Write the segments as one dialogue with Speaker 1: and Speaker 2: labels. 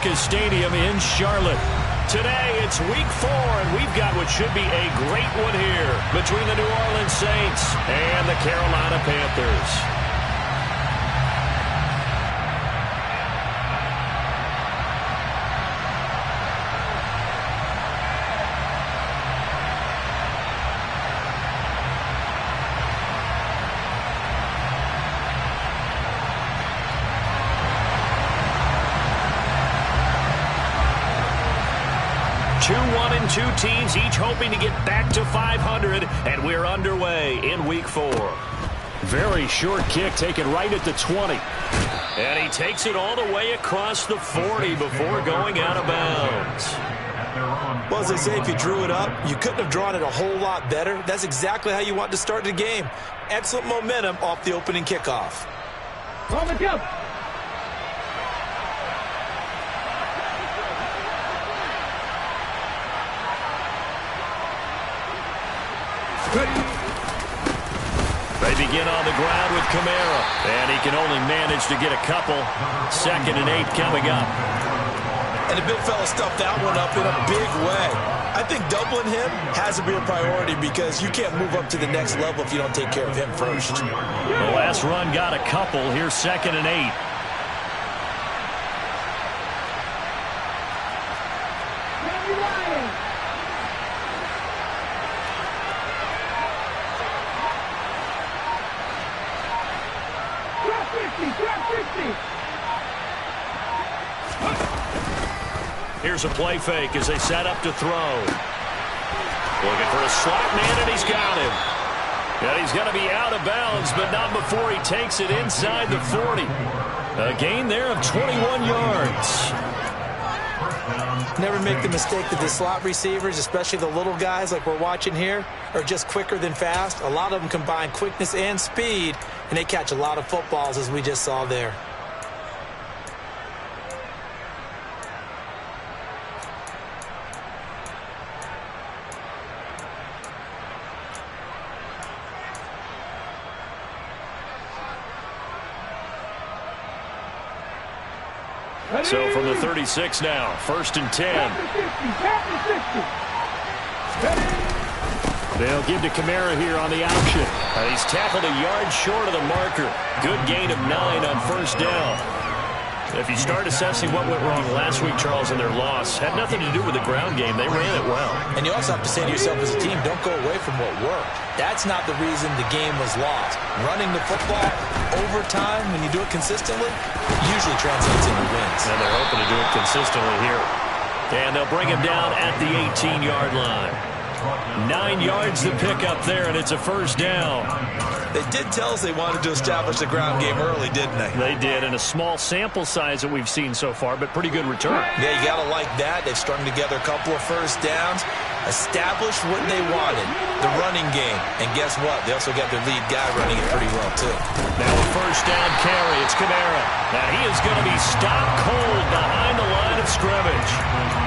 Speaker 1: Americas Stadium in Charlotte. Today, it's week 4, and we've got what should be a great one here between the New Orleans Saints and the Carolina Panthers. 2-1-2 teams, each hoping to get back to 500, and we're underway in week 4. Very short kick taken right at the 20. And he takes it all the way across the 40 before going out of bounds.
Speaker 2: Well, as they say, if you drew it up, you couldn't have drawn it a whole lot better. That's exactly how you want to start the game. Excellent momentum off the opening kickoff.
Speaker 1: They begin on the ground with Kamara, and he can only manage to get a couple. 2nd and 8 coming up.
Speaker 2: And the big fella stuffed that one up in a big way. I think doubling him has to be a priority because you can't move up to the next level if you don't take care of him first.
Speaker 1: The last run got a couple. Here's 2nd and 8. Here's a play fake as they set up to throw. Looking for a slot man, and he's got him. And he's going to be out of bounds, but not before he takes it inside the 40. A gain there of 21 yards.
Speaker 2: Never make the mistake that the slot receivers, especially the little guys like we're watching here, are just quicker than fast. A lot of them combine quickness and speed, and they catch a lot of footballs, as we just saw there.
Speaker 1: So from the 36 now, 1st and 10. They'll give to Kamara here on the option. He's tackled a yard short of the marker. Good gain of 9 on 1st down. If you start assessing what went wrong last week, Charles, in their loss, had nothing to do with the ground game. They ran it well. And you also have to say to yourself as a team, don't go away from what worked. That's not the reason the game was lost. Running the football over time, when you do it consistently, usually translates into wins. And they're hoping to do it consistently here. And they'll bring him down at the 18-yard line. 9 yards to pick up there, and it's a 1st down.
Speaker 2: They did tell us they wanted to establish the ground game early, didn't they?
Speaker 1: They did, and a small sample size that we've seen so far, but pretty good return.
Speaker 2: Yeah, you got to like that. They've strung together a couple of 1st downs, established what they wanted, the running game. And guess what? They also got their lead guy running it pretty well, too.
Speaker 1: Now a 1st down carry. It's Kamara. Now he is going to be stopped cold behind the line of scrimmage.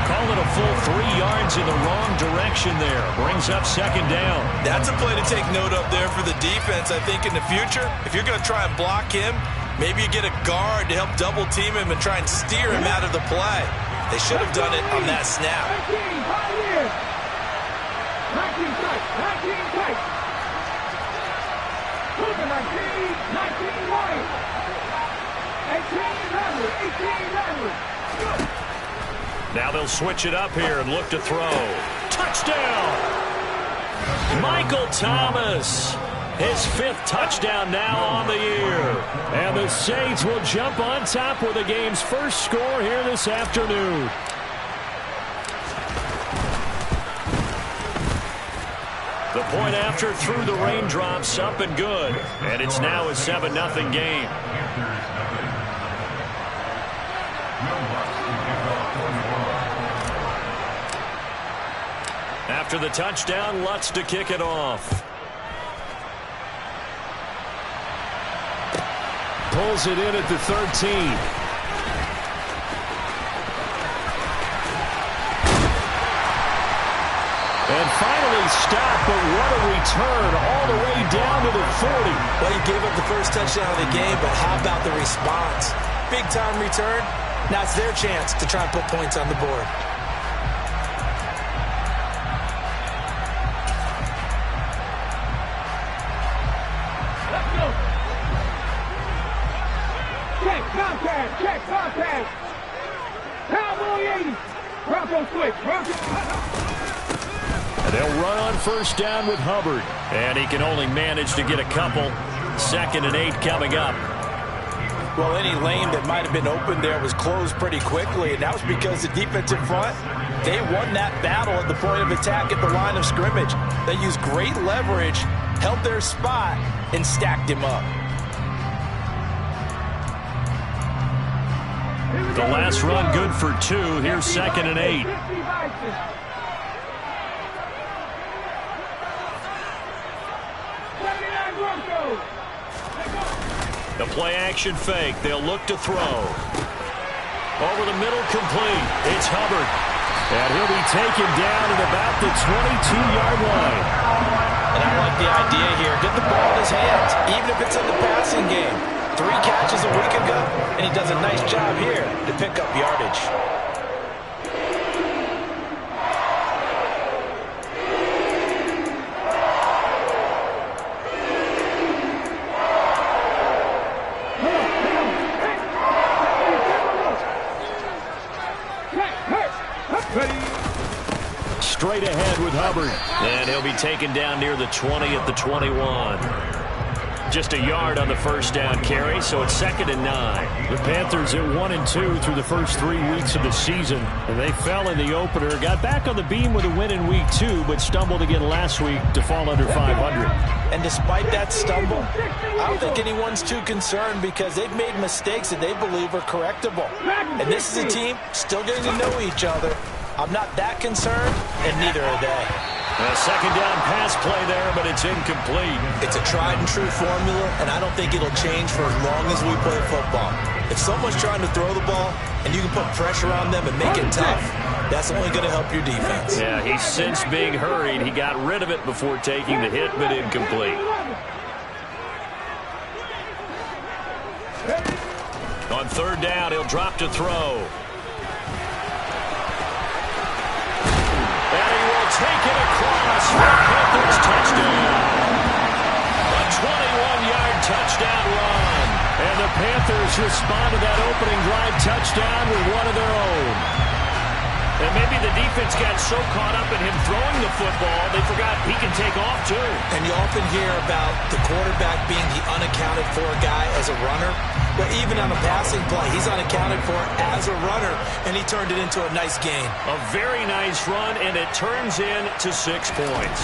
Speaker 1: Call it a full 3 yards in the wrong direction there. Brings up 2nd down.
Speaker 2: That's a play to take note of there for the defense, I think, in the future. If you're going to try and block him, maybe you get a guard to help double-team him and try and steer him out of the play. They should have done it on that snap.
Speaker 1: 19 Now they'll switch it up here and look to throw. Touchdown! Michael Thomas. His 5th touchdown now on the year. And the Saints will jump on top with the game's first score here this afternoon. The point after through the raindrops, up and good. And it's now a 7-0 game. After the touchdown, Lutz to kick it off. Pulls it in at the 13. And finally stopped, but what a return all the way down to the 40.
Speaker 2: Well, you gave up the first touchdown of the game, but how about the response? Big-time return, Now it's their chance to try and put points on the board.
Speaker 3: Let's go. Check contact. Check contact. Cowboy 80. Bronco switch.
Speaker 1: And they'll run on first down with Hubbard. And he can only manage to get a couple. 2nd and 8 coming up.
Speaker 2: Well, any lane that might have been open there was closed pretty quickly, and that was because the defensive front, they won that battle at the point of attack at the line of scrimmage. They used great leverage, held their spot, and stacked him up.
Speaker 1: The last run good for 2. Here's 2nd and 8. The play-action fake. They'll look to throw. Over the middle, complete. It's Hubbard. And he'll be taken down at about the 22-yard line.
Speaker 2: And I like the idea here. Get the ball in his hands, even if it's in the passing game. 3 catches a week ago, and he does a nice job here to pick up yardage.
Speaker 1: Straight ahead with Hubbard. And he'll be taken down near the 20 at the 21. Just a yard on the first down carry, so it's 2nd and 9. The Panthers at 1-2 through the first 3 weeks of the season. And they fell in the opener, got back on the beam with a win in week 2, but stumbled again last week to fall under 500.
Speaker 2: And despite that stumble, I don't think anyone's too concerned because they've made mistakes that they believe are correctable. And this is a team still getting to know each other. I'm not that concerned, and neither are they.
Speaker 1: A 2nd down pass play there, but it's incomplete.
Speaker 2: It's a tried-and-true formula, and I don't think it'll change for as long as we play football. If someone's trying to throw the ball, and you can put pressure on them and make it tough, that's only going to help your defense.
Speaker 1: Yeah, he's since being hurried. He got rid of it before taking the hit, but incomplete. On 3rd down, he'll drop to throw. Take it across for a Panthers touchdown. A 21-yard touchdown run. And the Panthers respond to that opening drive touchdown with one of their own. And maybe the defense got so caught up in him throwing the football, they forgot he can take off too.
Speaker 2: And you often hear about the quarterback being the unaccounted for guy as a runner. But even on a passing play, he's unaccounted for as a runner, and he turned it into a nice gain.
Speaker 1: A very nice run, and it turns into 6 points.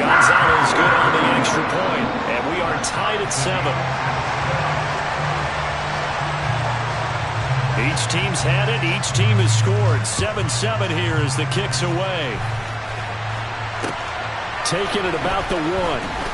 Speaker 1: Gonzalez good on the extra point, and we are tied at 7. Each team's had it. Each team has scored. 7-7 here as the kick's away. Taken at about the 1.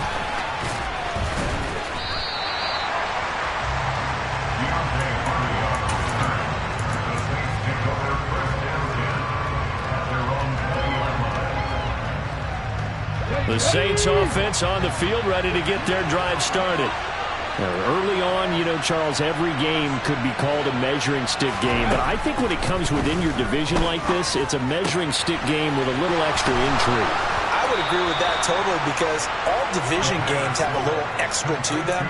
Speaker 1: The Saints offense on the field, ready to get their drive started. Early on, you know, Charles, every game could be called a measuring stick game. But I think when it comes within your division like this, it's a measuring stick game with a little extra intrigue.
Speaker 2: I would agree with that totally because all division games have a little extra to them.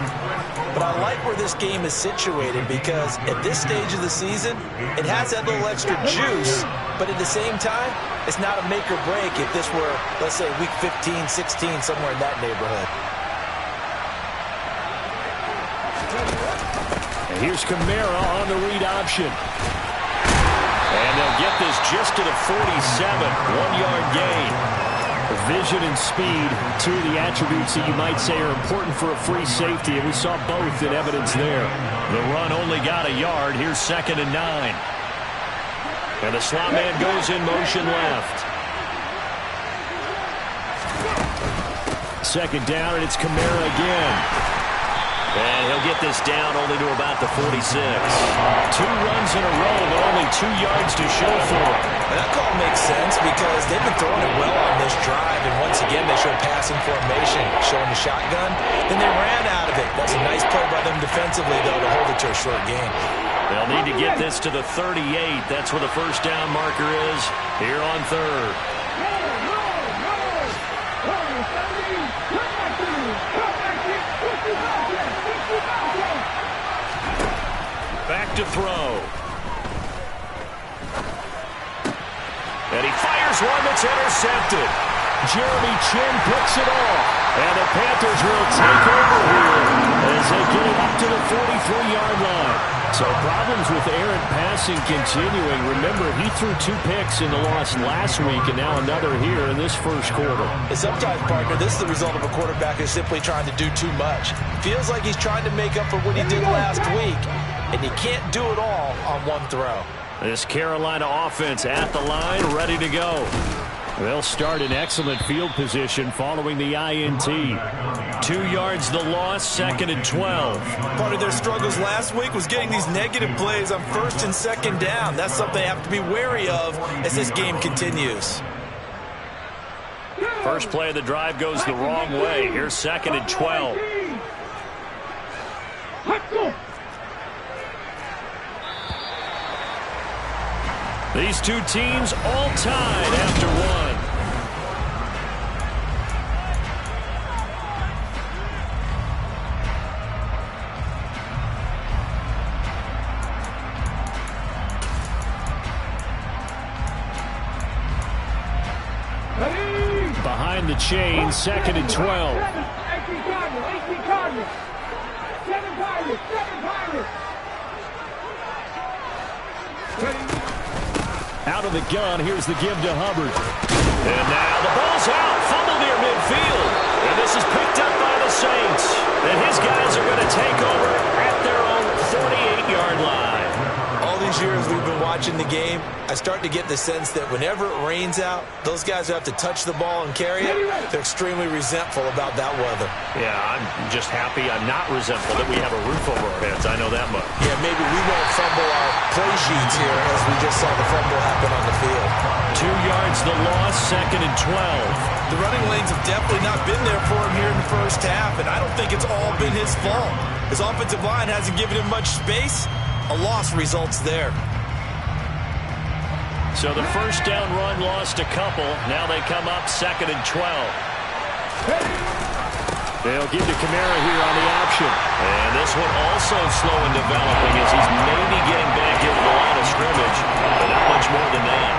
Speaker 2: But I like where this game is situated because at this stage of the season, it has that little extra juice. But at the same time, it's not a make or break if this were, let's say, week 15, 16, somewhere in that neighborhood.
Speaker 1: And here's Kamara on the read option. And they'll get this just to the 47, 1-yard gain. Vision and speed, 2 of the attributes that you might say are important for a free safety, and we saw both in evidence there. The run only got a yard. Here's 2nd and 9. And the slot man goes in motion left. 2nd down, and it's Kamara again. And he'll get this down only to about the 46. 2 runs in a row, but only 2 yards to show for it.
Speaker 2: And that call makes sense because they've been throwing it well on this drive. And once again, they showed passing formation, showing the shotgun. Then they ran out of it. That's a nice play by them defensively, though, to hold it to a short gain.
Speaker 1: They'll need to get this to the 38. That's where the first down marker is here on third. Back to throw. And he fires one that's intercepted. Jeremy Chin picks it off. And the Panthers will take over here as they get it up to the 43-yard line. So problems with errant passing continuing. Remember, he threw 2 picks in the loss last week and now another here in this first quarter.
Speaker 2: And sometimes, partner, this is the result of a quarterback who's simply trying to do too much. Feels like he's trying to make up for what he did last week, and you can't do it all on one throw.
Speaker 1: This Carolina offense at the line, ready to go. They'll start in excellent field position following the INT. 2 yards the loss, 2nd and 12.
Speaker 2: Part of their struggles last week was getting these negative plays on 1st and 2nd down. That's something they have to be wary of as this game continues.
Speaker 1: First play of the drive goes the wrong way. Here's 2nd and 12. These two teams all tied after one. Behind the chain, 2nd and 12.
Speaker 3: 18 Cardinals. 7 Pirates.
Speaker 1: Out of the gun, here's the give to Hubbard. And now the ball's out, fumble near midfield. And this is picked up by the Saints. And his guys are going to take over at their own 48-yard line.
Speaker 2: All these years we've been watching the game, I start to get the sense that whenever it rains out, those guys who have to touch the ball and carry it, they're extremely resentful about that weather.
Speaker 1: Yeah, I'm just happy I'm not resentful that we have a roof over our heads. I know that much.
Speaker 2: Yeah, maybe we won't fumble our play sheets here as we just saw the fumble happen on the field.
Speaker 1: 2 yards the loss, 2nd and 12.
Speaker 2: The running lanes have definitely not been there for him here in the first half, and I don't think it's all been his fault. His offensive line hasn't given him much space. A loss results there.
Speaker 1: So the first down run lost a couple. Now they come up 2nd and 12. They'll give to Kamara here on the option. And this one also slow in developing as he's maybe getting back into the line of scrimmage, but not much more than that.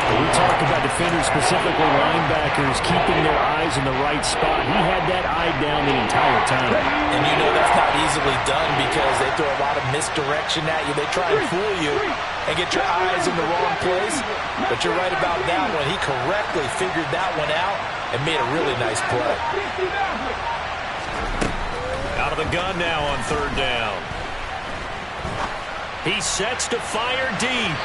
Speaker 4: We talk about defenders, specifically linebackers, keeping their eyes in the right spot. He had that eye down the entire time.
Speaker 2: And you know that's not easily done because they throw a lot of misdirection at you. They try and fool you and get your eyes in the wrong place. But you're right about that one. He correctly figured that one out and made a really nice play.
Speaker 1: Out of the gun now on 3rd down. He sets to fire deep.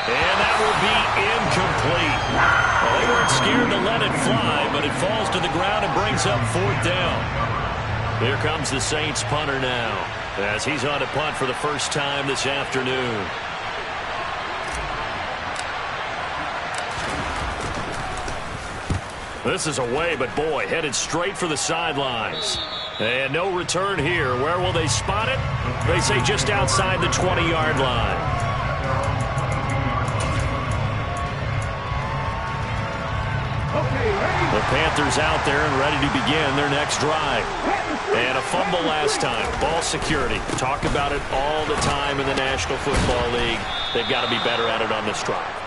Speaker 1: And that will be incomplete. Well, they weren't scared to let it fly, but it falls to the ground and brings up 4th down. Here comes the Saints punter now as he's on to punt for the first time this afternoon. This is away, but boy, headed straight for the sidelines. And no return here. Where will they spot it? They say just outside the 20-yard line. The Panthers out there and ready to begin their next drive. And a fumble last time. Ball security. Talk about it all the time in the National Football League. They've got to be better at it on this drive.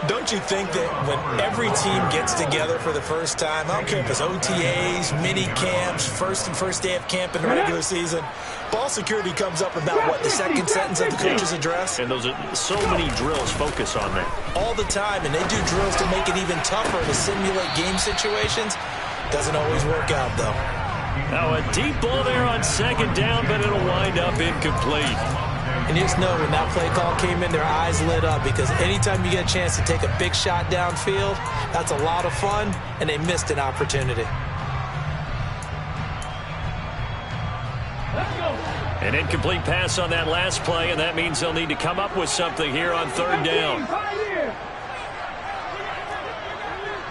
Speaker 2: Don't you think that when every team gets together for the first time, I don't care if it's OTAs, mini camps, first day of camp in the regular season, ball security comes up about, what, the second sentence of the coach's address?
Speaker 1: And those are so many drills focus on that.
Speaker 2: All the time, and they do drills to make it even tougher to simulate game situations. Doesn't always work out, though.
Speaker 1: Now a deep ball there on 2nd down, but it'll wind up incomplete.
Speaker 2: And you just know when that play call came in, their eyes lit up because anytime you get a chance to take a big shot downfield, that's a lot of fun, and they missed an opportunity.
Speaker 1: An incomplete pass on that last play, and that means they'll need to come up with something here on third down.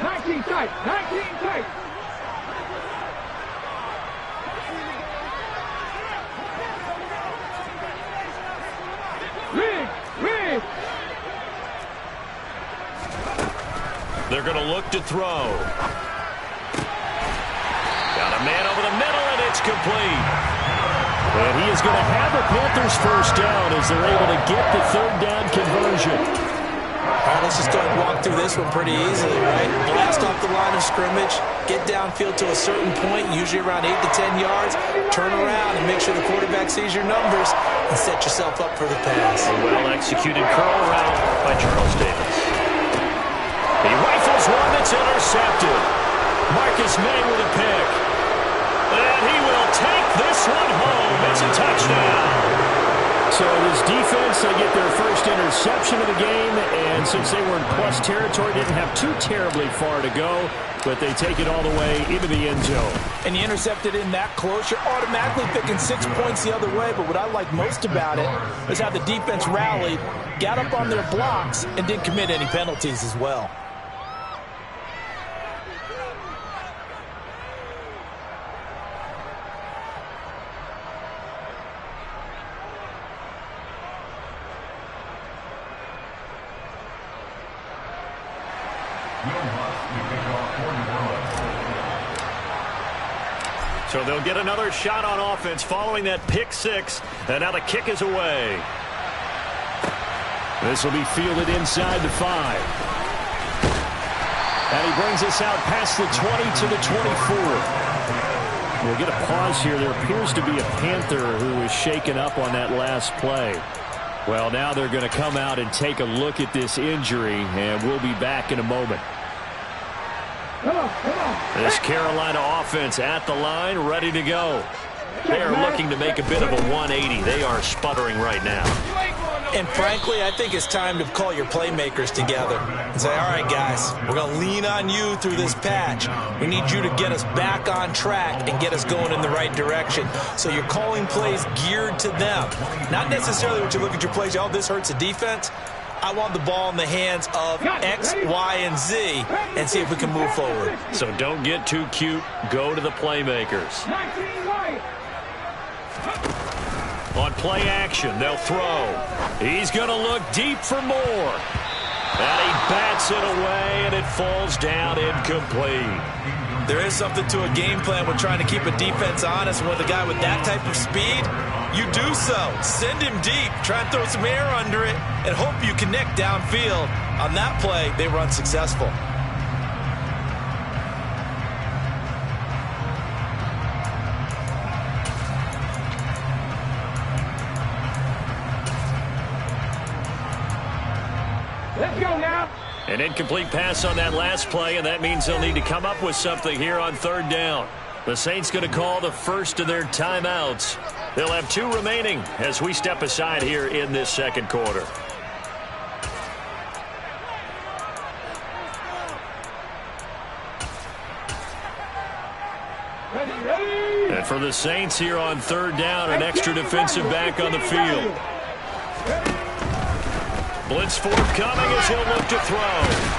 Speaker 3: 19 tight, 19 tight. Rig.
Speaker 1: They're going to look to throw. Got a man over the middle, and it's complete. And he is going to have the Panthers first down as they're able to get the third down conversion.
Speaker 2: All right, let's just go ahead and walk through this one pretty easily, right? Blast off the line of scrimmage, get downfield to a certain point, usually around 8 to 10 yards, turn around and make sure the quarterback sees your numbers and set yourself up for the pass.
Speaker 1: A well-executed curl route by Charles Davis. He rifles one that's intercepted. Marcus May with a pick. And he will take this one home. It's a touchdown.
Speaker 4: So this defense, they get their first interception of the game, and since they were in plus territory, didn't have too terribly far to go, but they take it all the way into the end zone.
Speaker 2: And you intercepted in that close, you're automatically picking 6 points the other way, but what I like most about it is how the defense rallied, got up on their blocks, and didn't commit any penalties as well.
Speaker 1: So they'll get another shot on offense following that pick six, and now the kick is away.
Speaker 4: This will be fielded inside the 5. And he brings us out past the 20 to the 24. We'll get a pause here. There appears to be a Panther who was shaken up on that last play. Well, now they're going to come out and take a look at this injury, and we'll be back in a moment.
Speaker 1: This Carolina offense at the line, ready to go. They are looking to make a bit of a 180. They are sputtering right now.
Speaker 2: And frankly, I think it's time to call your playmakers together and say, all right, guys, we're going to lean on you through this patch. We need you to get us back on track and get us going in the right direction. So you're calling plays geared to them. Not necessarily what you look at your plays, oh, this hurts the defense. I want the ball in the hands of X, Y, and Z and see if we can move forward.
Speaker 1: So don't get too cute. Go to the playmakers. On play action, they'll throw. He's going to look deep for more. And he bats it away, and it falls down incomplete.
Speaker 2: There is something to a game plan with trying to keep a defense honest. And with a guy with that type of speed, you do so. Send him deep. Try and throw some air under it and hope you connect downfield. On that play, they were unsuccessful.
Speaker 3: Let's go now.
Speaker 1: An incomplete pass on that last play, and that means they'll need to come up with something here on third down. The Saints going to call the first of their timeouts. They'll have 2 remaining as we step aside here in this second quarter. And for the Saints here on third down, an extra defensive back on the field. Blitz forthcoming as he'll look to throw.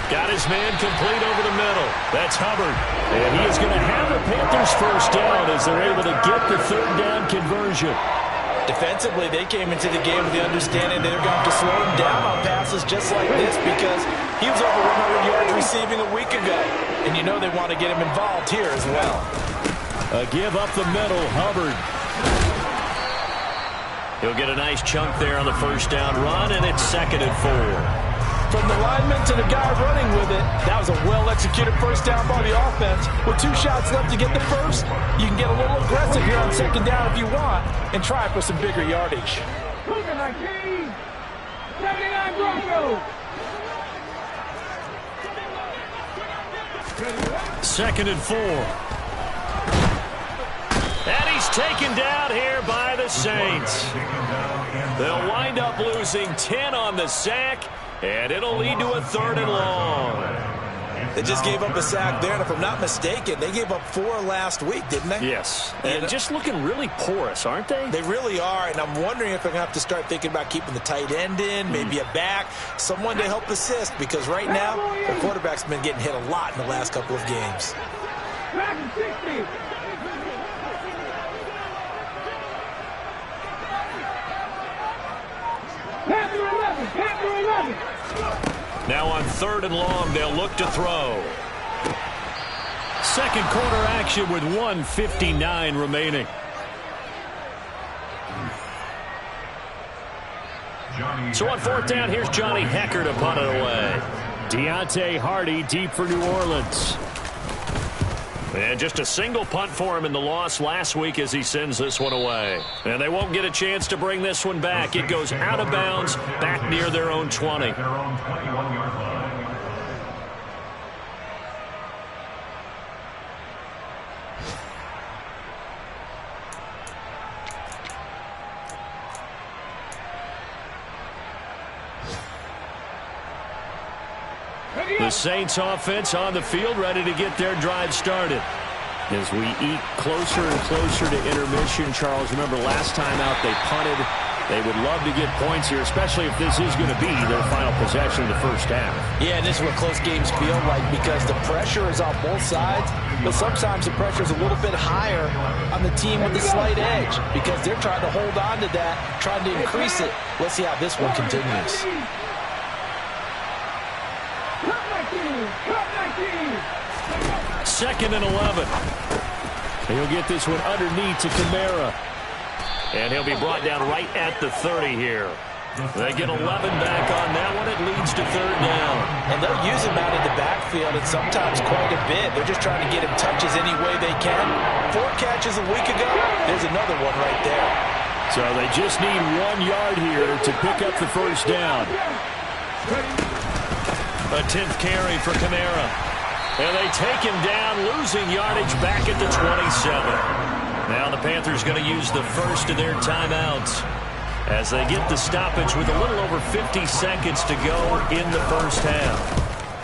Speaker 1: Got his man complete over the middle. That's Hubbard.
Speaker 4: And he is going to have the Panthers first down as they're able to get the third down conversion.
Speaker 2: Defensively, they came into the game with the understanding they're going to slow him down on passes just like this because he was over 100 yards receiving a week ago. And you know they want to get him involved here as well.
Speaker 4: A give up the middle, Hubbard.
Speaker 1: He'll get a nice chunk there on the first down run, and it's 2nd and 4.
Speaker 2: From the lineman to the guy running with it, that was a well-executed first down by the offense. With 2 shots left to get the first, you can get a little aggressive here on second down if you want and try for some bigger yardage.
Speaker 3: 79 Broncos.
Speaker 1: 2nd and 4. And he's taken down here by the Saints. They'll wind up losing 10 on the sack, and it'll lead to a 3rd and long.
Speaker 2: They just gave up a sack there, and if I'm not mistaken, they gave up 4 last week, didn't they?
Speaker 1: Yes, and just looking really porous, aren't they?
Speaker 2: They really are, and I'm wondering if they're going to have to start thinking about keeping the tight end in, maybe a back, someone to help assist, because right now, their quarterback's been getting hit a lot in the last couple of games.
Speaker 3: Back to 60. Panther 11. Panther 11.
Speaker 1: Now on 3rd and long, they'll look to throw. Second quarter action with 1:59 remaining. So on 4th down, here's Johnny Hecker to punt it away.
Speaker 4: Deontay Hardy deep for New Orleans.
Speaker 1: And just a single punt for him in the loss last week as he sends this one away. And they won't get a chance to bring this one back. It goes out of bounds back near their own 20. The Saints offense on the field, ready to get their drive started.
Speaker 4: As we eat closer and closer to intermission, Charles, remember last time out they punted. They would love to get points here, especially if this is going to be their final possession of the first half.
Speaker 2: Yeah, and this is what close games feel like because the pressure is on both sides, but sometimes the pressure is a little bit higher on the team with the slight edge because they're trying to hold on to that, trying to increase it. Let's see how this one continues.
Speaker 1: Second and 11.
Speaker 4: He'll get this one underneath to Kamara.
Speaker 1: And he'll be brought down right at the 30 here. They get 11 back on that one. It leads to 3rd down.
Speaker 2: And they'll use him out in the backfield and sometimes quite a bit. They're just trying to get him touches any way they can. 4 catches a week ago. There's another one right there.
Speaker 4: So they just need 1 yard here to pick up the first down.
Speaker 1: A 10th carry for Kamara. And they take him down, losing yardage back at the 27. Now the Panthers going to use the first of their timeouts as they get the stoppage with a little over 50 seconds to go in the first half.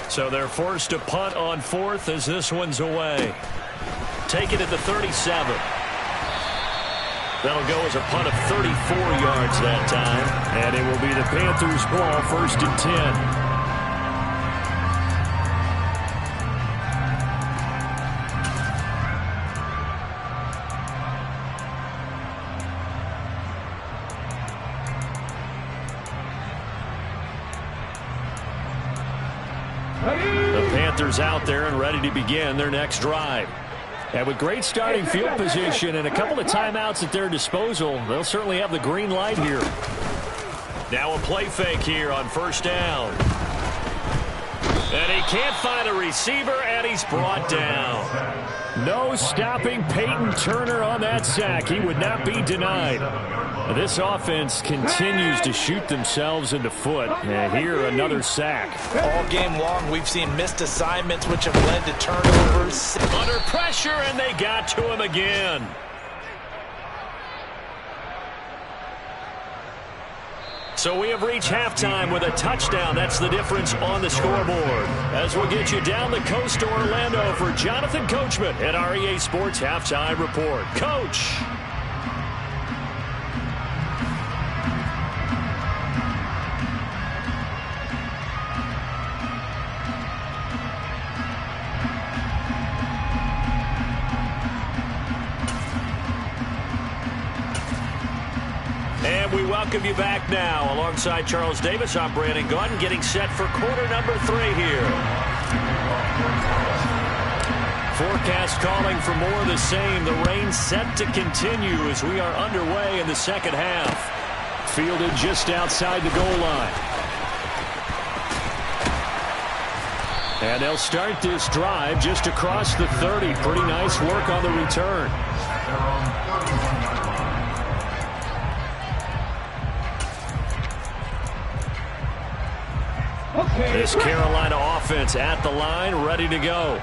Speaker 1: So they're forced to punt on 4th as this one's away. Take it at the 37. That'll go as a punt of 34 yards that time.
Speaker 4: And it will be the Panthers' ball, 1st and 10.
Speaker 1: The Panthers out there and ready to begin their next drive.
Speaker 4: And with great starting field position and a couple of timeouts at their disposal, they'll certainly have the green light here.
Speaker 1: Now a play fake here on 1st down. And he can't find a receiver, and he's brought down.
Speaker 4: No stopping Peyton Turner on that sack. He would not be denied. This offense continues to shoot themselves in the foot. And here, another sack.
Speaker 2: All game long, we've seen missed assignments, which have led to turnovers.
Speaker 1: Under pressure, and they got to him again. So we have reached halftime with a touchdown. That's the difference on the scoreboard. As we'll get you down the coast to Orlando for Jonathan Coachman at our EA Sports Halftime Report. Coach. And we welcome you back now. Alongside Charles Davis, I'm Brandon Gunn, getting set for quarter number 3 here. Forecast calling for more of the same. The rain set to continue as we are underway in the second half.
Speaker 4: Fielded just outside the goal line. And they'll start this drive just across the 30. Pretty nice work on the return.
Speaker 1: This Carolina offense at the line, ready to go.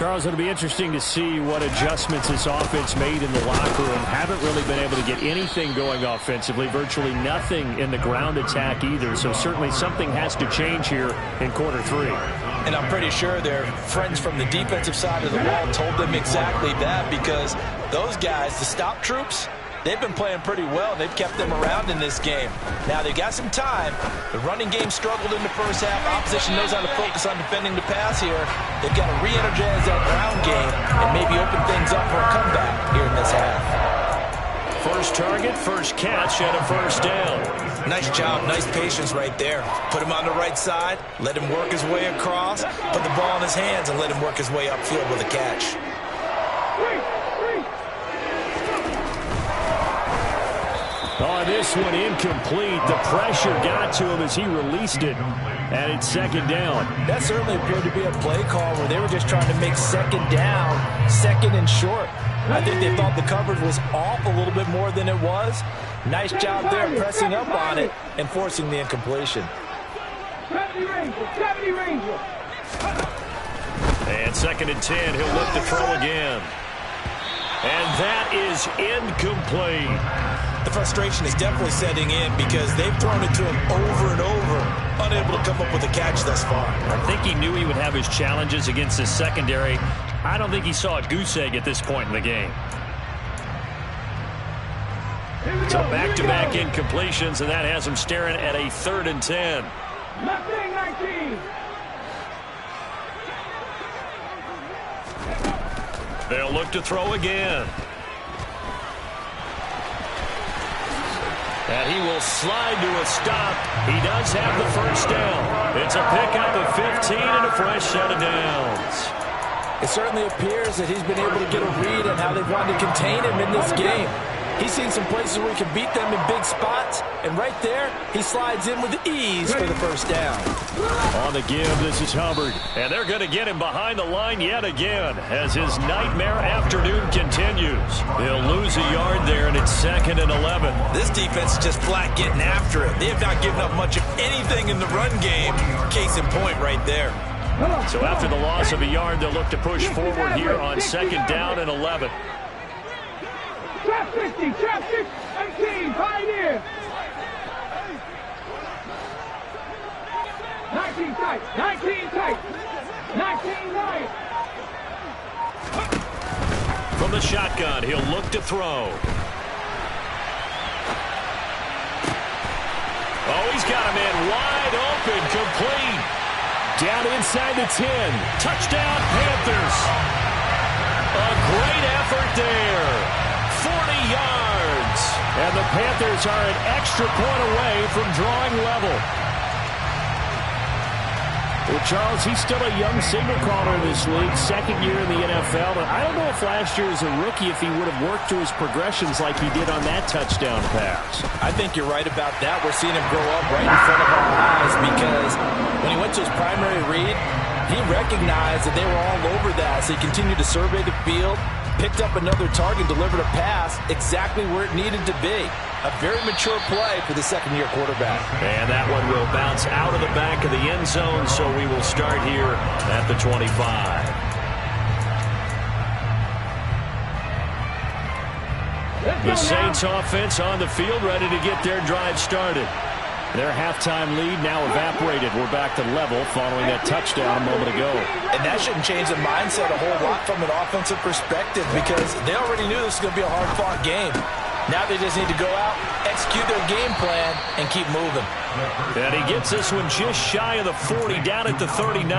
Speaker 4: Charles, it'll be interesting to see what adjustments this offense made in the locker room. Haven't really been able to get anything going offensively, virtually nothing in the ground attack either. So certainly something has to change here in quarter 3.
Speaker 2: And I'm pretty sure their friends from the defensive side of the ball told them exactly that, because those guys, the stop troops, they've been playing pretty well. They've kept them around in this game. Now, they've got some time. The running game struggled in the first half. Opposition knows how to focus on defending the pass here. They've got to re-energize that ground game and maybe open things up for a comeback here in this half.
Speaker 1: First target, first catch, and a first down.
Speaker 2: Nice job, nice patience right there. Put him on the right side, let him work his way across, put the ball in his hands, and let him work his way upfield with a catch.
Speaker 4: Oh, this one incomplete. The pressure got to him as he released it, and it's second down.
Speaker 2: That certainly appeared to be a play call where they were just trying to make second down, second and short. I think they thought the coverage was off a little bit more than it was. Nice job there pressing up on it and forcing the incompletion.
Speaker 3: 70 Ranger.
Speaker 1: And second and 10, he'll look to throw again. And that is incomplete.
Speaker 2: The frustration is definitely setting in because they've thrown it to him over and over, unable to come up with a catch thus far.
Speaker 1: I think he knew he would have his challenges against his secondary. I don't think he saw a goose egg at this point in the game. So back-to-back incompletions, and that has him staring at a 3rd and 10.
Speaker 3: Left wing 19.
Speaker 1: They'll look to throw again. And he will slide to a stop. He does have the first down. It's a pickup of 15 and a fresh set of downs.
Speaker 2: It certainly appears that he's been able to get a read on how they've wanted to contain him in this game. He's seen some places where he can beat them in big spots, and right there, he slides in with ease for the first down.
Speaker 4: On the give, this is Hubbard.
Speaker 1: And they're going to get him behind the line yet again as his nightmare afternoon continues. He'll lose a yard there, and it's 2nd and 11.
Speaker 2: This defense is just flat getting after it. They have not given up much of anything in the run game. Case in point right there.
Speaker 1: So after the loss of a yard, they'll look to push forward here on 2nd down and 11.
Speaker 3: Trap 60, 18, Pioneer. 19 tight, 19 right.
Speaker 1: From the shotgun, he'll look to throw. Oh, he's got a man wide open, complete.
Speaker 4: Down inside the 10.
Speaker 1: Touchdown, Panthers. A great effort there. 40 yards.
Speaker 4: And the Panthers are an extra point away from drawing level. Well, Charles, he's still a young signal caller in this league, 2nd year in the NFL. And I don't know if last year as a rookie, if he would have worked through his progressions like he did on that touchdown pass.
Speaker 2: I think you're right about that. We're seeing him grow up right in front of our eyes because when he went to his primary read, he recognized that they were all over that. So he continued to survey the field, picked up another target, delivered a pass exactly where it needed to be. A very mature play for the 2nd-year quarterback.
Speaker 1: And that one will bounce out of the back of the end zone, so we will start here at the 25. The Saints offense on the field, ready to get their drive started. Their halftime lead now evaporated. We're back to level following that touchdown a moment ago.
Speaker 2: And that shouldn't change the mindset a whole lot from an offensive perspective because they already knew this was going to be a hard-fought game. Now they just need to go out, execute their game plan, and keep moving.
Speaker 1: And he gets this one just shy of the 40, down at the 39.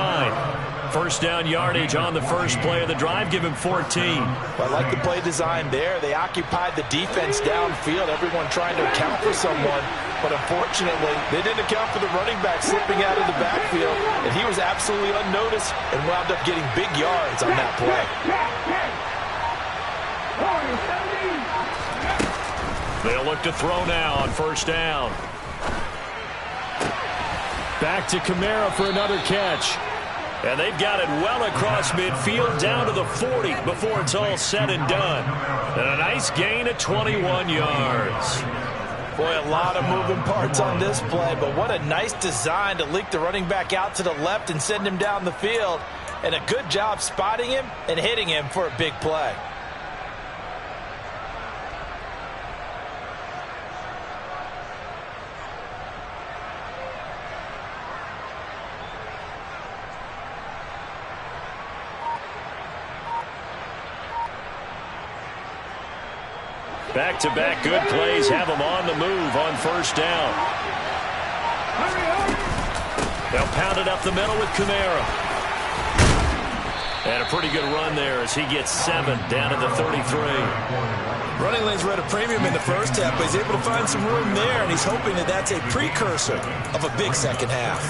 Speaker 1: First down yardage on the first play of the drive, give him 14.
Speaker 2: I like the play design there. They occupied the defense downfield, everyone trying to account for someone. But unfortunately, they didn't account for the running back slipping out of the backfield, and he was absolutely unnoticed and wound up getting big yards on that play.
Speaker 1: They'll look to throw now on first down.
Speaker 4: Back to Kamara for another catch.
Speaker 1: And they've got it well across midfield down to the 40 before it's all said and done. And a nice gain of 21 yards.
Speaker 2: Boy, a lot of moving parts on this play, but what a nice design to leak the running back out to the left and send him down the field. and a good job spotting him and hitting him for a big play.
Speaker 1: Back-to-back good plays have them on the move on first down. They'll pound it up the middle with Kamara. And a pretty good run there as he gets 7 down at the 33.
Speaker 2: Running lanes were at a premium in the first half, but he's able to find some room there, and he's hoping that that's a precursor of a big second half.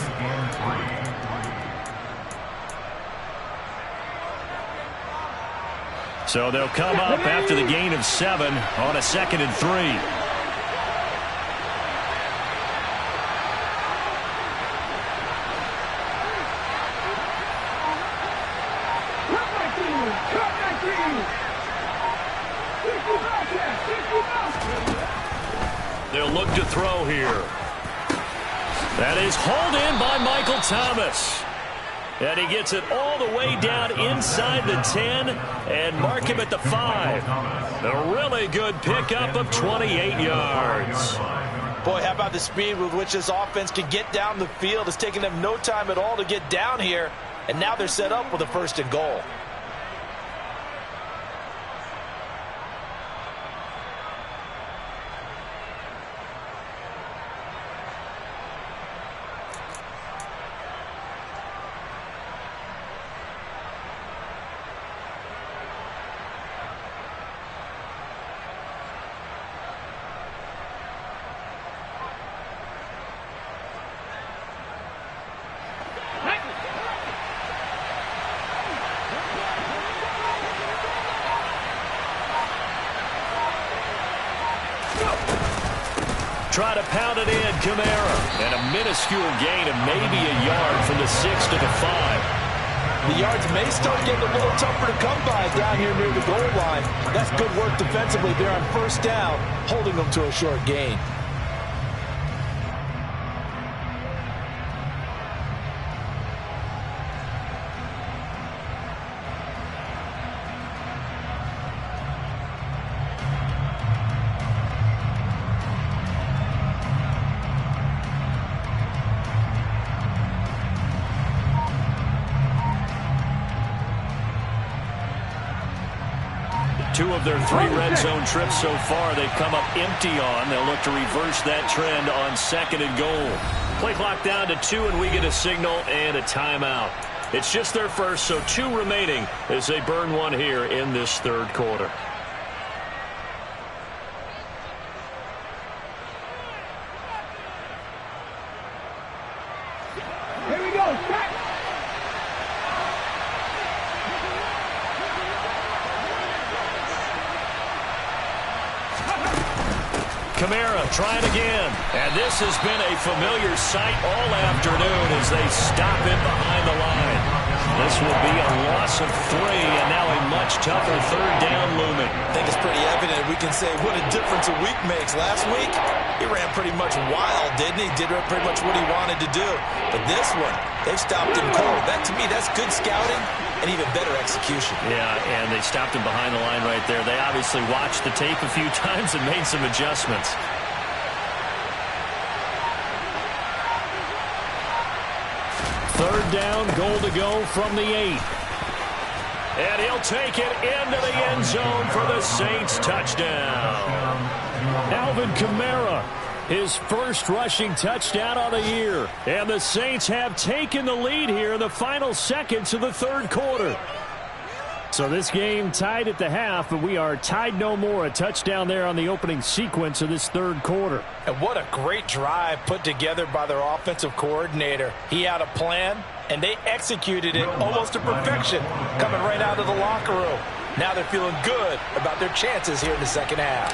Speaker 1: So they'll come up after the gain of 7 on a 2nd and 3. They'll look to throw here. That is hauled in by Michael Thomas. And he gets it all the way down inside the 10 and mark him at the 5. A really good pickup of 28 yards.
Speaker 2: Boy, how about the speed with which this offense can get down the field? It's taking them no time at all to get down here, and now they're set up with a 1st and goal.
Speaker 1: Try to pound it in, Kamara. And a minuscule gain of maybe a yard from the 6 to the 5.
Speaker 2: The yards may start getting a little tougher to come by down here near the goal line. That's good work defensively there on first down, holding them to a short gain.
Speaker 1: Two of their 3 red zone trips so far they've come up empty on. They'll look to reverse that trend on 2nd and goal. Play clock down to 2, and we get a signal and a timeout. It's just their first, so 2 remaining as they burn one here in this 3rd quarter.
Speaker 3: Here we go. Back.
Speaker 1: Kamara trying again. And this has been a familiar sight all afternoon as they stop it behind the line. This will be a loss of 3 and now a much tougher 3rd down looming.
Speaker 2: I think it's pretty evident. We can say what a difference a week makes. Last week, he ran pretty much wild, didn't he? Did pretty much what he wanted to do. But this one, they've stopped him cold. That, to me, that's good scouting and even better execution.
Speaker 1: Yeah, and they stopped him behind the line right there. They obviously watched the tape a few times and made some adjustments. Third down, goal to go from the 8. And he'll take it into the end zone for the Saints touchdown. Alvin Kamara, his first rushing touchdown on the year. And the Saints have taken the lead here in the final seconds of the 3rd quarter. So this game tied at the half, but we are tied no more. A touchdown there on the opening sequence of this 3rd quarter.
Speaker 2: And what a great drive put together by their offensive coordinator. He had a plan, and they executed it almost to perfection, coming right out of the locker room. Now they're feeling good about their chances here in the 2nd half.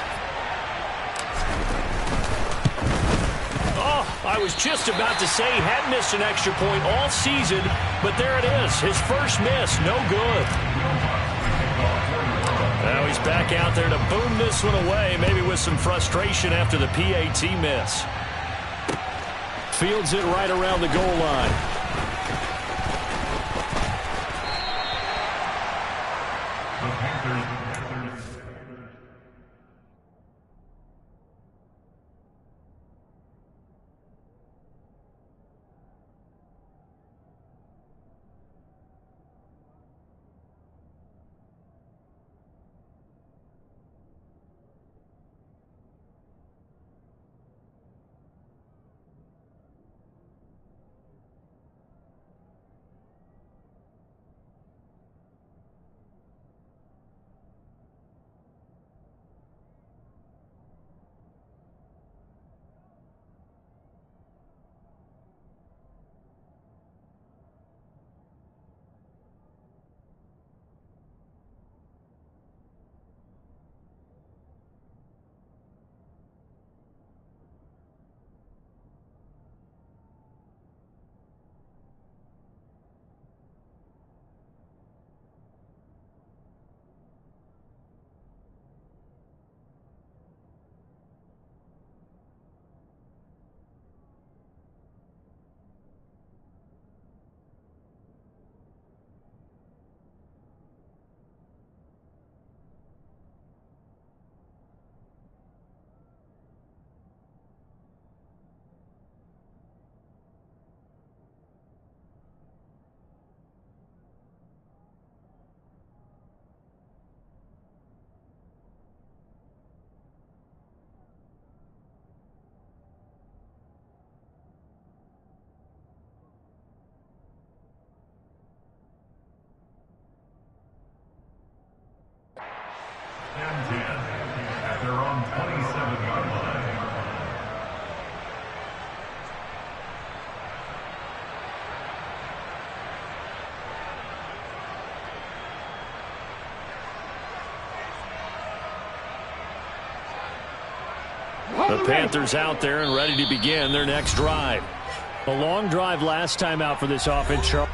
Speaker 1: Oh, I was just about to say he hadn't missed an extra point all season, but there it is. His first miss, no good. Now he's back out there to boom this one away, maybe with some frustration after the PAT miss. Fields it right around the goal line. The Panthers out there and ready to begin their next drive.
Speaker 4: A long drive last time out for this offense, Charles.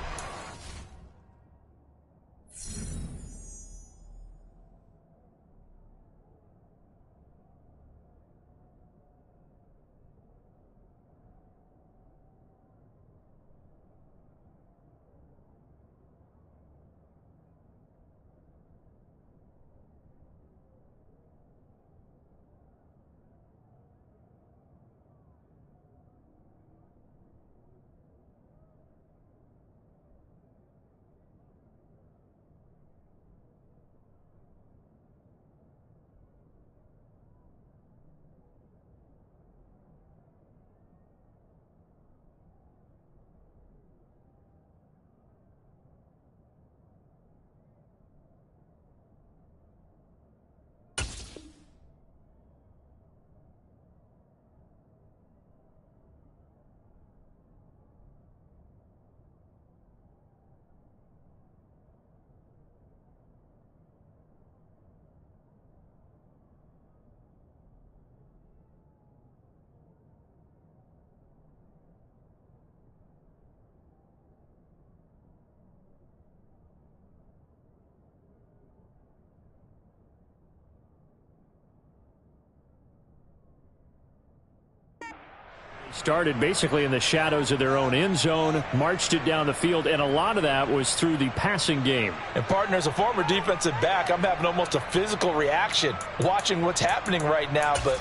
Speaker 4: Started basically in the shadows of their own end zone, marched it down the field, and a lot of that was through the passing game.
Speaker 2: And partner, as a former defensive back, I'm having almost a physical reaction watching what's happening right now. But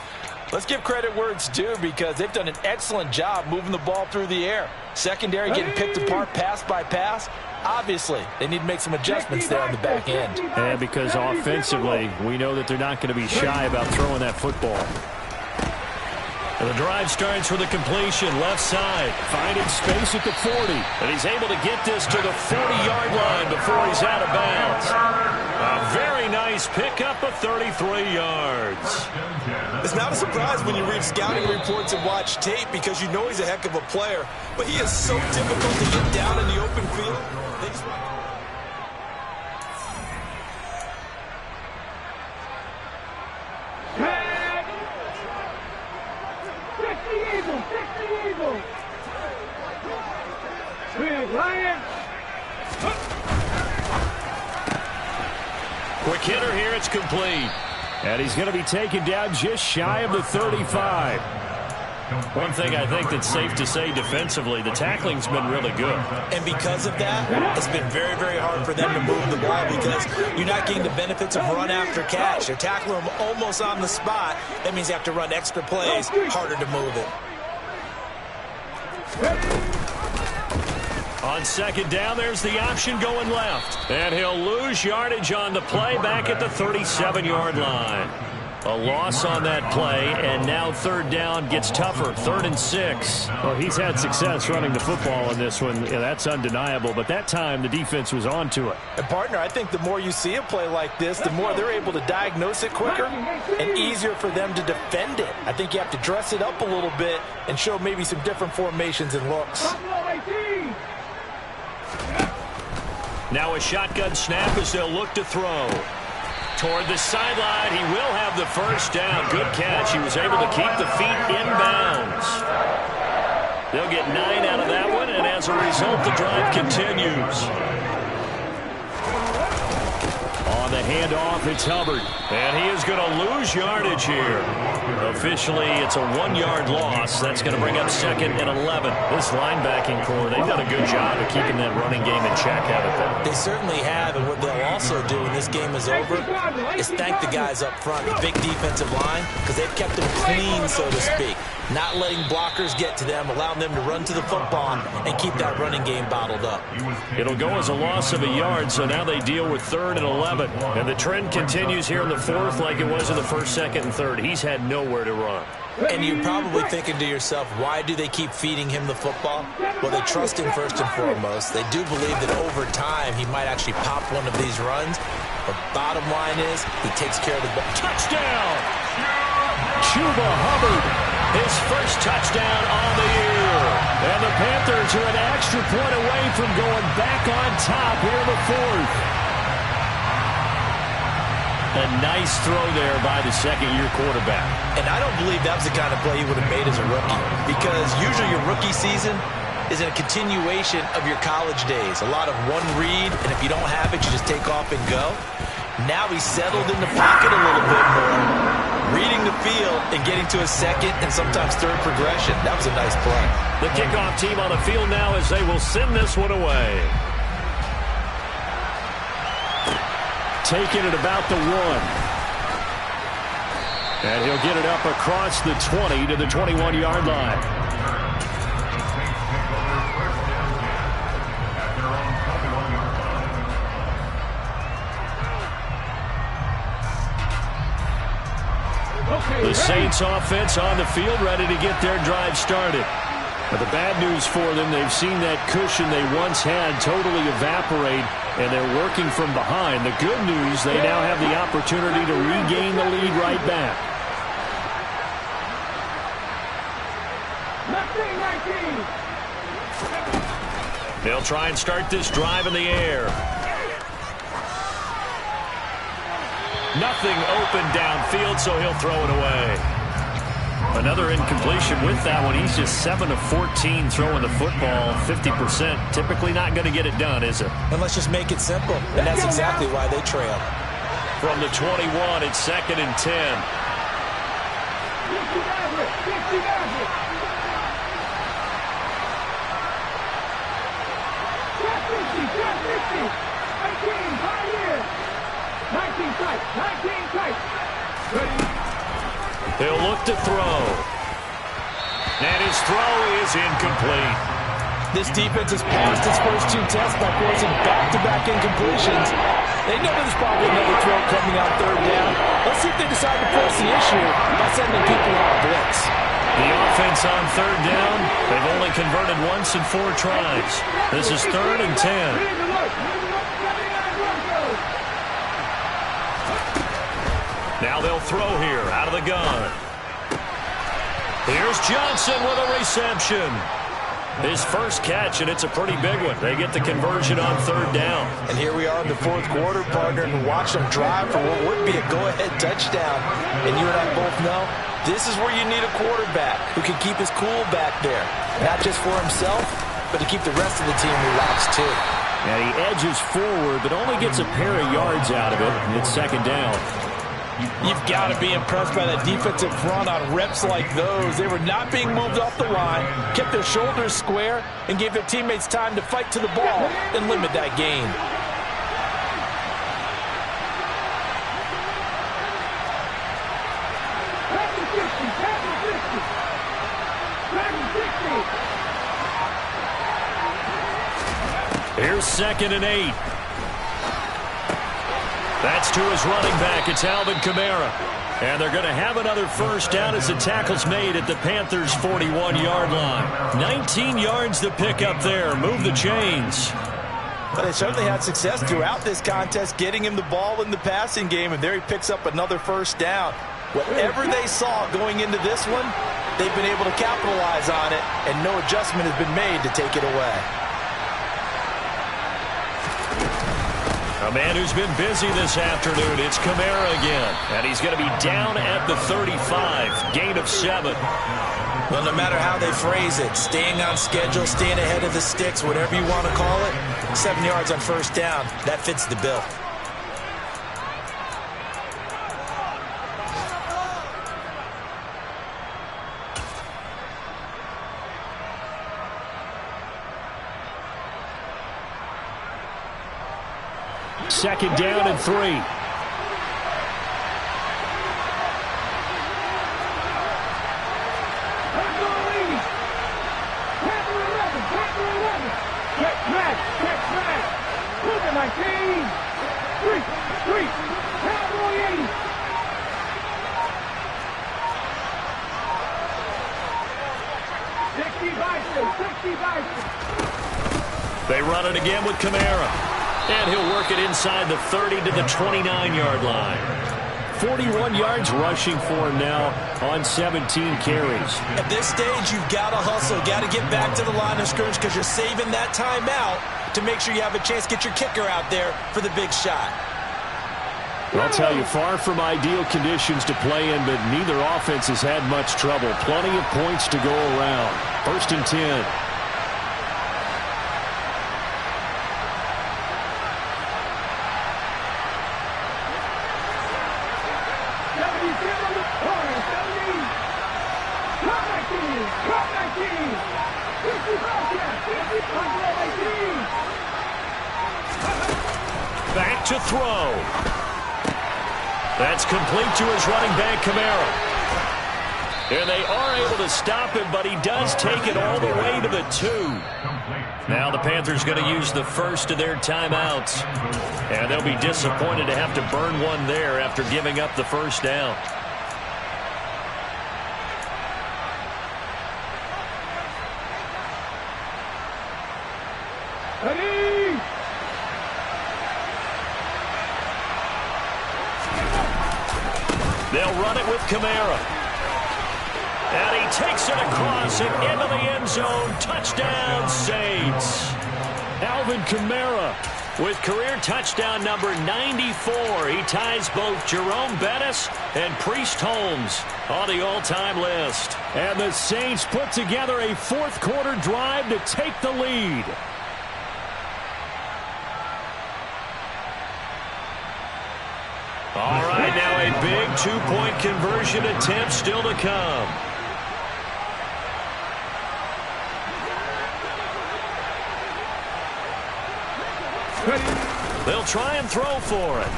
Speaker 2: let's give credit where it's due, because they've done an excellent job moving the ball through the air. Secondary getting picked apart pass by pass. Obviously, they need to make some adjustments there on the back end.
Speaker 4: And because offensively, we know that they're not going to be shy about throwing that football.
Speaker 1: The drive starts with a completion, left side, finding space at the 40. And he's able to get this to the 40-yard line before he's out of bounds. A very nice pickup of 33 yards.
Speaker 2: It's not a surprise when you read scouting reports and watch tape, because you know he's a heck of a player. But he is so difficult to get down in the open field.
Speaker 1: Quick hitter here, it's complete.
Speaker 4: And he's going to be taken down just shy of the 35.
Speaker 1: One thing I think that's safe to say defensively, the tackling's been really good.
Speaker 2: And because of that, it's been very, very hard for them to move the ball, because you're not getting the benefits of run after catch. They're tackling them almost on the spot. That means you have to run extra plays, harder to move it.
Speaker 1: On second down, there's the option going left. And he'll lose yardage on the play back at the 37-yard line. A loss on that play, and now third down gets tougher, 3rd and 6.
Speaker 4: Well, he's had success running the football in this one. Yeah, that's undeniable, but that time the defense was on to it.
Speaker 2: And partner, I think the more you see a play like this, the more they're able to diagnose it quicker and easier for them to defend it. I think you have to dress it up a little bit and show maybe some different formations and looks.
Speaker 1: Now a shotgun snap as they'll look to throw. Toward the sideline, he will have the first down. Good catch. He was able to keep the feet in bounds. They'll get 9 out of that one, and as a result, the drive continues. On the handoff, it's Hubbard. And he is going to lose yardage here. Officially, it's a 1-yard loss. That's going to bring up 2nd and 11. This linebacking core, they've done a good job of keeping that running game in check, haven't they?
Speaker 2: They certainly have, and what they'll also do when this game is over is thank the guys up front, the big defensive line, because they've kept them clean, so to speak. Not letting blockers get to them, allowing them to run to the football and keep that running game bottled up.
Speaker 1: It'll go as a loss of a yard, so now they deal with 3rd and 11. And the trend continues here in the 4th like it was in the 1st, 2nd, and 3rd. He's had nowhere to run.
Speaker 2: And you're probably thinking to yourself, why do they keep feeding him the football? Well, they trust him first and foremost. They do believe that over time he might actually pop one of these runs. But bottom line is, he takes care of the ball.
Speaker 1: Touchdown! Chuba Hubbard. His first touchdown on the year. And the Panthers are an extra point away from going back on top here in the 4th. A nice throw there by the second-year quarterback.
Speaker 2: And I don't believe that was the kind of play he would have made as a rookie, because usually your rookie season is a continuation of your college days. A lot of one read, and if you don't have it, you just take off and go. Now he's settled in the pocket a little bit more, reading the field and getting to a second and sometimes third progression. That was a nice play.
Speaker 1: The kickoff team on the field now as they will send this one away. Taking it about the 1. And he'll get it up across the 20 to the 21-yard line. The Saints offense on the field, ready to get their drive started. But the bad news for them, they've seen that cushion they once had totally evaporate, and they're working from behind. The good news, they now have the opportunity to regain the lead right back. They'll try and start this drive in the air. Nothing open downfield, so he'll throw it away. Another incompletion with that one. He's just 7 of 14 throwing the football, 50%. Typically not going to get it done, is it?
Speaker 2: And let's just make it simple. And that's exactly why they trail.
Speaker 1: From the 21, it's 2nd and 10. He'll look to throw. And his throw is incomplete.
Speaker 2: This defense has passed its first 2 tests by forcing back-to-back incompletions. They know there's probably another throw coming out 3rd down. Let's see if they decide to force the issue by sending people out blitz.
Speaker 1: The offense on 3rd down, they've only converted once in 4 tries. This is 3rd and 10. Now they'll throw here out of the gun. Here's Johnson with a reception. His first catch, and it's a pretty big one. They get the conversion on 3rd down.
Speaker 2: And here we are in the 4th quarter, partner, and watch them drive for what would be a go-ahead touchdown. And you and I both know this is where you need a quarterback who can keep his cool back there. Not just for himself, but to keep the rest of the team relaxed too.
Speaker 1: And he edges forward, but only gets a pair of yards out of it. And it's 2nd down.
Speaker 2: You've got to be impressed by that defensive front on reps like those. They were not being moved off the line, kept their shoulders square, and gave their teammates time to fight to the ball and limit that gain.
Speaker 1: Here's 2nd and 8. That's to his running back. It's Alvin Kamara. And they're going to have another first down as the tackle's made at the Panthers' 41-yard line. 19 yards to pick up there. Move the chains.
Speaker 2: But they certainly had success throughout this contest, getting him the ball in the passing game, and there he picks up another first down. Whatever they saw going into this one, they've been able to capitalize on it, and no adjustment has been made to take it away.
Speaker 1: A man who's been busy this afternoon, it's Kamara again. And he's going to be down at the 35, gain of 7.
Speaker 2: Well, no matter how they phrase it, staying on schedule, staying ahead of the sticks, whatever you want to call it, 7 yards on first down, that fits the bill.
Speaker 1: Second down and 3. They run it again with Kamara. And he'll work it inside the 30 to the 29-yard line. 41 yards rushing for him now on 17 carries.
Speaker 2: At this stage, you've got to hustle, got to get back to the line of scrimmage because you're saving that time out to make sure you have a chance to get your kicker out there for the big shot.
Speaker 4: I'll tell you, far from ideal conditions to play in, but neither offense has had much trouble. Plenty of points to go around. 1st and 10.
Speaker 1: Back to throw. That's complete to his running back, Kamara. And they are able to stop him, but he does take it all the way to the 2. Now the Panthers going to use the first of their timeouts. And they'll be disappointed to have to burn one there after giving up the first down.
Speaker 3: Ready?
Speaker 1: They'll run it with Kamara. And he takes it across and into the end zone. Touchdown, Saints.
Speaker 4: Alvin Kamara
Speaker 1: with career touchdown number 94. He ties both Jerome Bettis and Priest Holmes on the all-time list.
Speaker 4: And the Saints put together a fourth-quarter drive to take the lead.
Speaker 1: All right, now a big two-point conversion attempt still to come. They'll try and throw for it.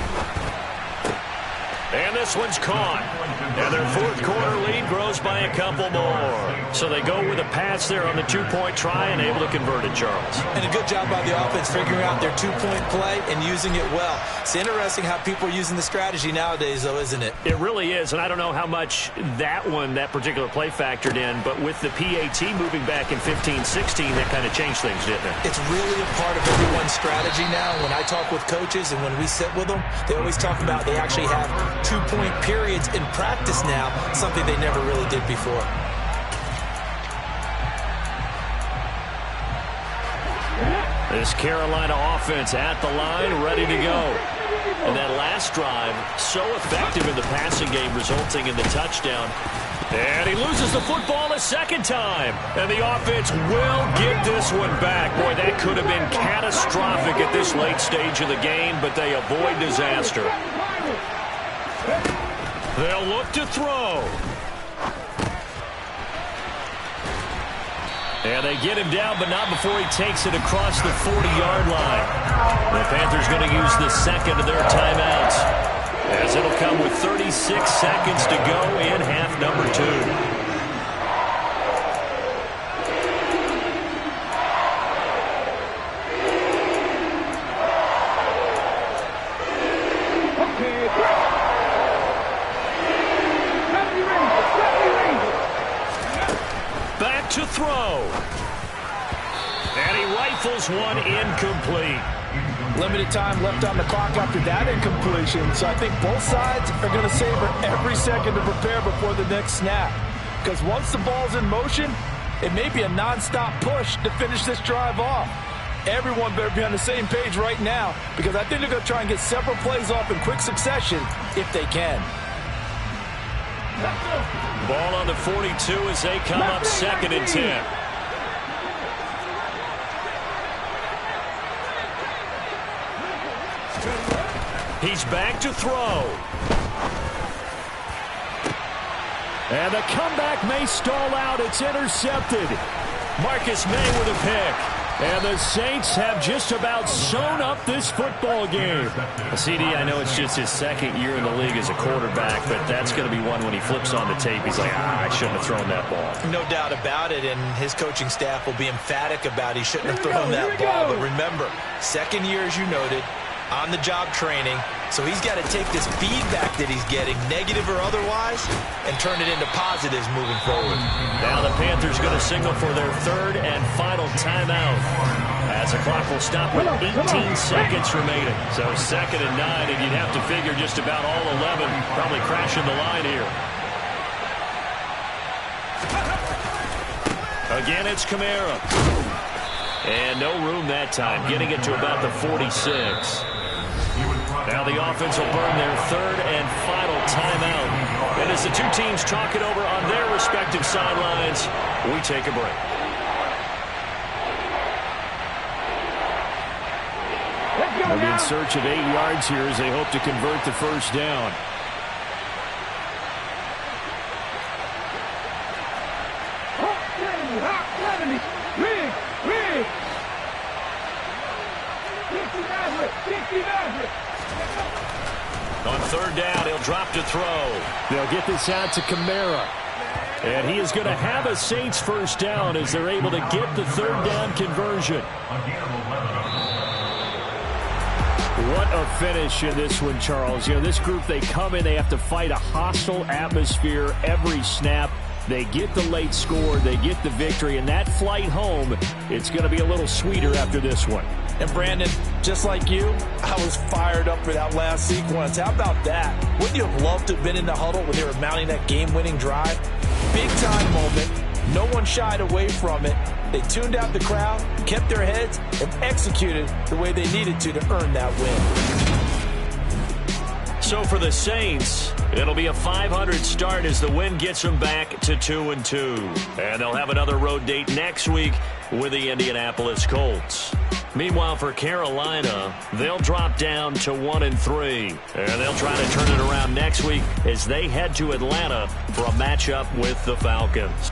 Speaker 1: And this one's caught. And their fourth-quarter lead grows by a couple more. So they go with a pass there on the two-point try and able to convert it, Charles.
Speaker 2: And a good job by the offense figuring out their two-point play and using it well. It's interesting how people are using the strategy nowadays, though, isn't it?
Speaker 1: It really is, and I don't know how much that particular play factored in, but with the PAT moving back in 15-16, that kind of changed things, didn't it?
Speaker 2: It's really a part of everyone's strategy now. When I talk with coaches and when we sit with them, they always talk about they actually have two-point periods in practice now, something they never really did before.
Speaker 1: This Carolina offense at the line, ready to go. And that last drive, so effective in the passing game, resulting in the touchdown. And he loses the football a second time. And the offense will get this one back. Boy, that could have been catastrophic at this late stage of the game, but they avoid disaster. They'll look to throw. And they get him down, but not before he takes it across the 40-yard line. The Panthers going to use the second of their timeouts, as it'll come with 36 seconds to go in half number 2. Back to throw. And he rifles one incomplete.
Speaker 5: Limited time left on the clock after that incompletion, so I think both sides are going to savor every second to prepare before the next snap. Because once the ball's in motion, it may be a nonstop push to finish this drive off. Everyone better be on the same page right now, because I think they're going to try and get several plays off in quick succession if they can.
Speaker 1: Ball on the 42 as they come up 2nd and 10. He's back to throw.
Speaker 4: And the comeback may stall out. It's intercepted.
Speaker 1: Marcus May with a pick.
Speaker 4: And the Saints have just about sewn up this football game.
Speaker 1: CD, I know it's just his second year in the league as a quarterback, but that's going to be one when he flips on the tape. He's like, I shouldn't have thrown that ball.
Speaker 2: No doubt about it, and his coaching staff will be emphatic about he shouldn't have thrown that ball. But remember, second year, as you noted, on-the-job training. So he's got to take this feedback that he's getting, negative or otherwise, and turn it into positives moving forward.
Speaker 1: Now the Panthers going to signal for their third and final timeout, as the clock will stop with 18 seconds remaining. So 2nd and 9, and you'd have to figure just about all 11 probably crashing the line here. Again, it's Kamara. And no room that time, getting it to about the 46. Now the offense will burn their third and final timeout. And as the two teams talk it over on their respective sidelines, we take a break.
Speaker 4: They'll be in search of 8 yards here as they hope to convert the first down.
Speaker 1: On third down, he'll drop to throw.
Speaker 4: They'll get this out to Kamara. And he is going to have a Saints first down as they're able to get the third down conversion. What a finish in this one, Charles. You know, this group, they come in, they have to fight a hostile atmosphere every snap. They get the late score, they get the victory, and that flight home, it's going to be a little sweeter after this one.
Speaker 5: And Brandon, just like you, I was fired up for that last sequence. How about that? Wouldn't you have loved to have been in the huddle when they were mounting that game-winning drive? Big-time moment. No one shied away from it. They tuned out the crowd, kept their heads, and executed the way they needed to earn that win.
Speaker 1: So for the Saints, it'll be a .500 start as the win gets them back to 2-2. And they'll have another road date next week with the Indianapolis Colts. Meanwhile, for Carolina, they'll drop down to 1-3. And they'll try to turn it around next week as they head to Atlanta for a matchup with the Falcons.